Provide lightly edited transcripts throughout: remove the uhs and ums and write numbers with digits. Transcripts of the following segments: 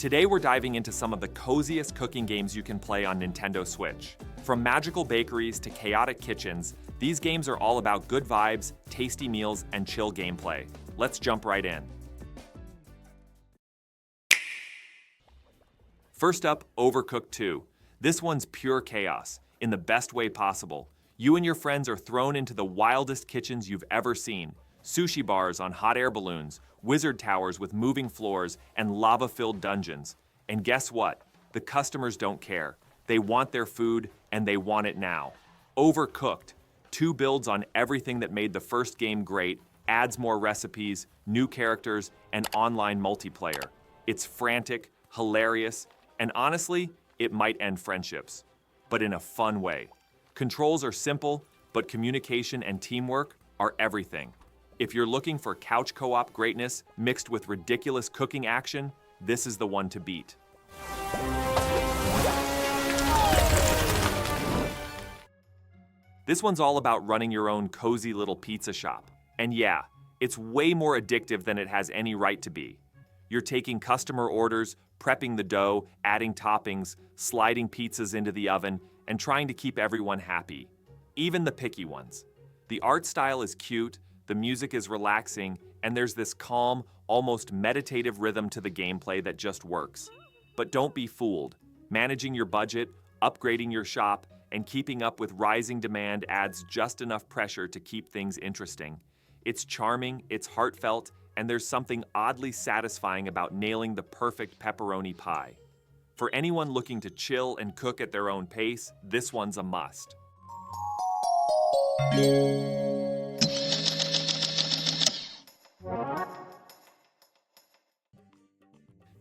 Today we're diving into some of the coziest cooking games you can play on Nintendo Switch. From magical bakeries to chaotic kitchens, these games are all about good vibes, tasty meals, and chill gameplay. Let's jump right in. First up, Overcooked 2. This one's pure chaos, in the best way possible. You and your friends are thrown into the wildest kitchens you've ever seen. Sushi bars on hot air balloons, wizard towers with moving floors, and lava-filled dungeons. And guess what? The customers don't care. They want their food, and they want it now. Overcooked. 2 builds on everything that made the first game great, adds more recipes, new characters, and online multiplayer. It's frantic, hilarious, and honestly, it might end friendships, but in a fun way. Controls are simple, but communication and teamwork are everything. If you're looking for couch co-op greatness mixed with ridiculous cooking action, this is the one to beat. This one's all about running your own cozy little pizza shop. And yeah, it's way more addictive than it has any right to be. You're taking customer orders, prepping the dough, adding toppings, sliding pizzas into the oven, and trying to keep everyone happy, even the picky ones. The art style is cute, the music is relaxing, and there's this calm, almost meditative rhythm to the gameplay that just works. But don't be fooled. Managing your budget, upgrading your shop, and keeping up with rising demand adds just enough pressure to keep things interesting. It's charming, it's heartfelt, and there's something oddly satisfying about nailing the perfect pepperoni pie. For anyone looking to chill and cook at their own pace, this one's a must.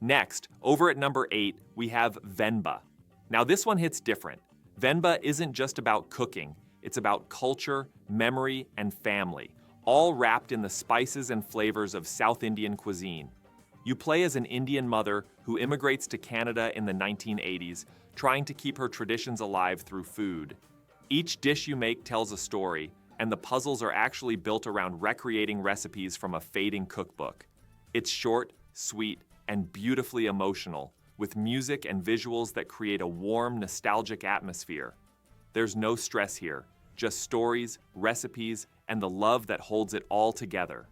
Next, over at number 8, we have Venba. Now this one hits different. Venba isn't just about cooking, it's about culture, memory, and family, all wrapped in the spices and flavors of South Indian cuisine. You play as an Indian mother who immigrates to Canada in the 1980s, trying to keep her traditions alive through food. Each dish you make tells a story, and the puzzles are actually built around recreating recipes from a fading cookbook. It's short, sweet, and beautifully emotional, with music and visuals that create a warm, nostalgic atmosphere. There's no stress here, just stories, recipes, and the love that holds it all together.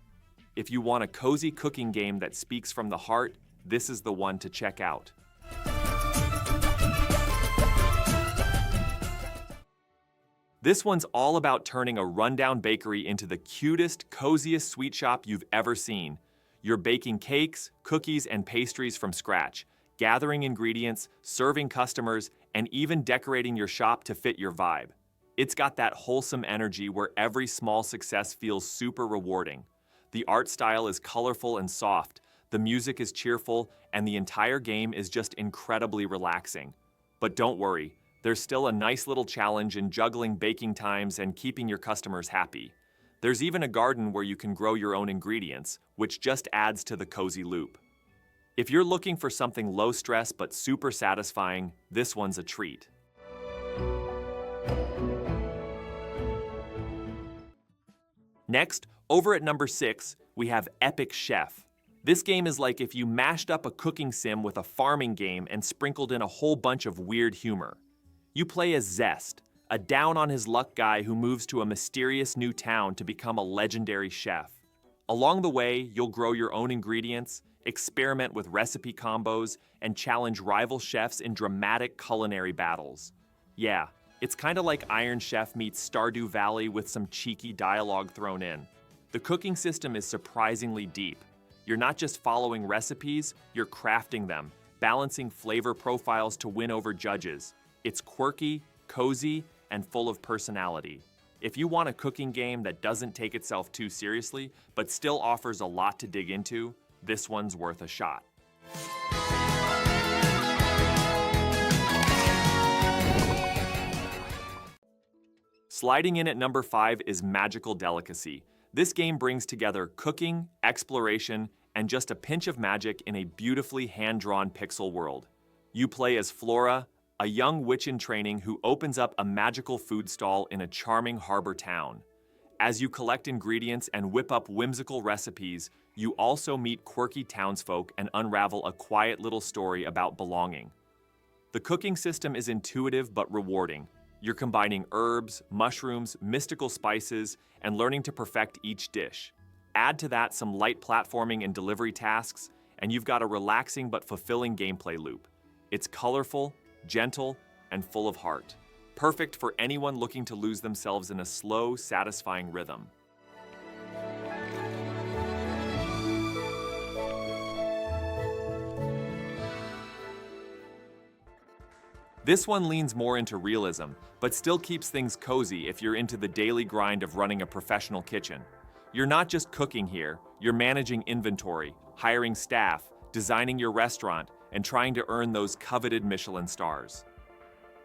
If you want a cozy cooking game that speaks from the heart, this is the one to check out. This one's all about turning a rundown bakery into the cutest, coziest sweet shop you've ever seen. You're baking cakes, cookies, and pastries from scratch, gathering ingredients, serving customers, and even decorating your shop to fit your vibe. It's got that wholesome energy where every small success feels super rewarding. The art style is colorful and soft, the music is cheerful, and the entire game is just incredibly relaxing. But don't worry, there's still a nice little challenge in juggling baking times and keeping your customers happy. There's even a garden where you can grow your own ingredients, which just adds to the cozy loop. If you're looking for something low stress but super satisfying, this one's a treat. Next, over at number 6, we have Epic Chef. This game is like if you mashed up a cooking sim with a farming game and sprinkled in a whole bunch of weird humor. You play as Zest, a down-on-his-luck guy who moves to a mysterious new town to become a legendary chef. Along the way, you'll grow your own ingredients, experiment with recipe combos, and challenge rival chefs in dramatic culinary battles. Yeah, it's kinda like Iron Chef meets Stardew Valley with some cheeky dialogue thrown in. The cooking system is surprisingly deep. You're not just following recipes, you're crafting them, balancing flavor profiles to win over judges. It's quirky, cozy, and full of personality. If you want a cooking game that doesn't take itself too seriously, but still offers a lot to dig into, this one's worth a shot. Sliding in at number 5 is Magical Delicacy. This game brings together cooking, exploration, and just a pinch of magic in a beautifully hand-drawn pixel world. You play as Flora, a young witch in training who opens up a magical food stall in a charming harbor town. As you collect ingredients and whip up whimsical recipes, you also meet quirky townsfolk and unravel a quiet little story about belonging. The cooking system is intuitive but rewarding. You're combining herbs, mushrooms, mystical spices, and learning to perfect each dish. Add to that some light platforming and delivery tasks, and you've got a relaxing but fulfilling gameplay loop. It's colorful, gentle, and full of heart. Perfect for anyone looking to lose themselves in a slow, satisfying rhythm. This one leans more into realism, but still keeps things cozy if you're into the daily grind of running a professional kitchen. You're not just cooking here, you're managing inventory, hiring staff, designing your restaurant, and trying to earn those coveted Michelin stars.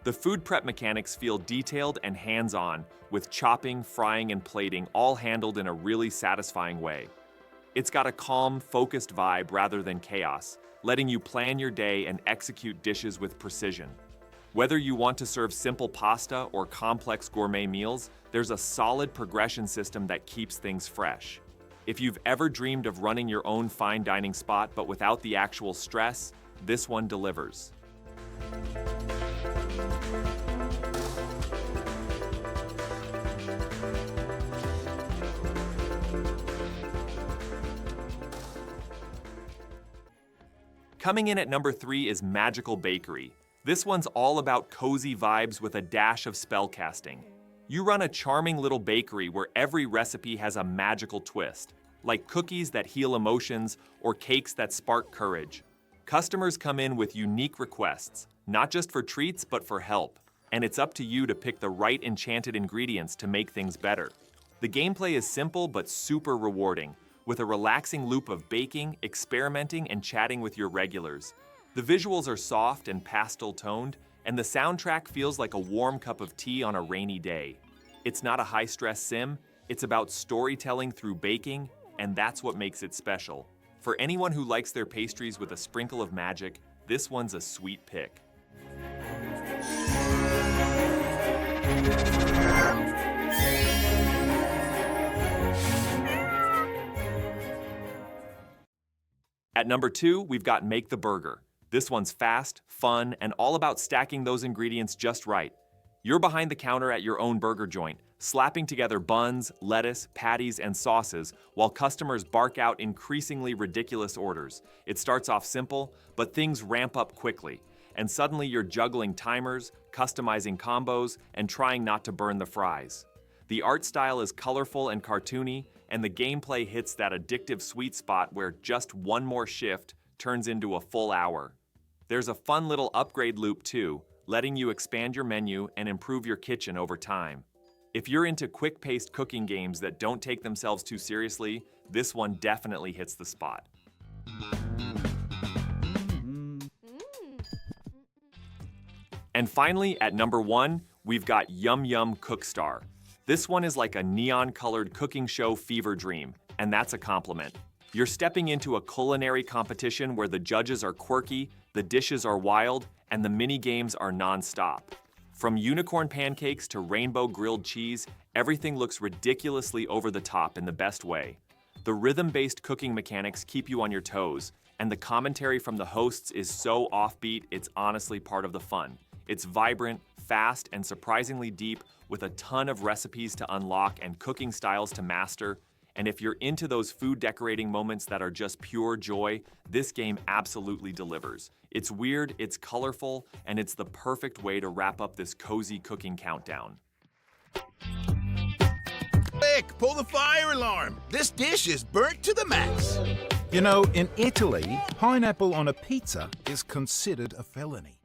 The food prep mechanics feel detailed and hands-on, with chopping, frying, and plating all handled in a really satisfying way. It's got a calm, focused vibe rather than chaos, letting you plan your day and execute dishes with precision. Whether you want to serve simple pasta or complex gourmet meals, there's a solid progression system that keeps things fresh. If you've ever dreamed of running your own fine dining spot but without the actual stress, this one delivers. Coming in at number 3 is Magical Bakery. This one's all about cozy vibes with a dash of spellcasting. You run a charming little bakery where every recipe has a magical twist, like cookies that heal emotions or cakes that spark courage. Customers come in with unique requests, not just for treats but for help, and it's up to you to pick the right enchanted ingredients to make things better. The gameplay is simple but super rewarding, with a relaxing loop of baking, experimenting, and chatting with your regulars. The visuals are soft and pastel-toned, and the soundtrack feels like a warm cup of tea on a rainy day. It's not a high-stress sim, it's about storytelling through baking, and that's what makes it special. For anyone who likes their pastries with a sprinkle of magic, this one's a sweet pick. At number 2, we've got Make the Burger. This one's fast, fun, and all about stacking those ingredients just right. You're behind the counter at your own burger joint, slapping together buns, lettuce, patties, and sauces while customers bark out increasingly ridiculous orders. It starts off simple, but things ramp up quickly, and suddenly you're juggling timers, customizing combos, and trying not to burn the fries. The art style is colorful and cartoony, and the gameplay hits that addictive sweet spot where just one more shift turns into a full hour. There's a fun little upgrade loop too, letting you expand your menu and improve your kitchen over time. If you're into quick-paced cooking games that don't take themselves too seriously, this one definitely hits the spot. And finally, at number 1, we've got Yum Cookstar. This one is like a neon-colored cooking show fever dream, and that's a compliment. You're stepping into a culinary competition where the judges are quirky, the dishes are wild, and the mini-games are non-stop. From unicorn pancakes to rainbow grilled cheese, everything looks ridiculously over the top in the best way. The rhythm-based cooking mechanics keep you on your toes, and the commentary from the hosts is so offbeat it's honestly part of the fun. It's vibrant, fast, and surprisingly deep, with a ton of recipes to unlock and cooking styles to master. And if you're into those food decorating moments that are just pure joy, this game absolutely delivers. It's weird, it's colorful, and it's the perfect way to wrap up this cozy cooking countdown. Quick, pull the fire alarm! This dish is burnt to the max! You know, in Italy, pineapple on a pizza is considered a felony.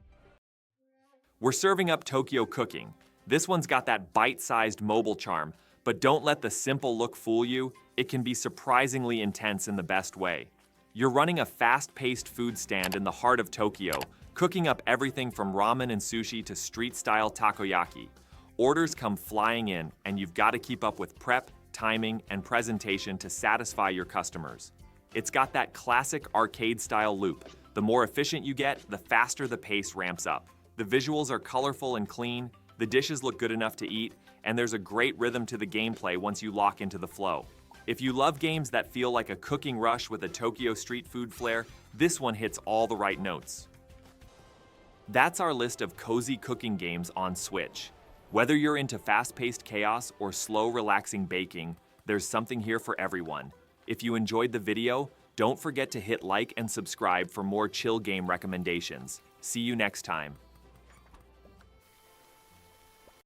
We're serving up Tokyo cooking. This one's got that bite-sized mobile charm, but don't let the simple look fool you. It can be surprisingly intense in the best way. You're running a fast-paced food stand in the heart of Tokyo, cooking up everything from ramen and sushi to street-style takoyaki. Orders come flying in, and you've got to keep up with prep, timing, and presentation to satisfy your customers. It's got that classic arcade-style loop. The more efficient you get, the faster the pace ramps up. The visuals are colorful and clean, The dishes look good enough to eat, and there's a great rhythm to the gameplay once you lock into the flow. If you love games that feel like a cooking rush with a Tokyo street food flair, this one hits all the right notes. That's our list of cozy cooking games on Switch. Whether you're into fast-paced chaos or slow, relaxing baking, there's something here for everyone. If you enjoyed the video, don't forget to hit like and subscribe for more chill game recommendations. See you next time.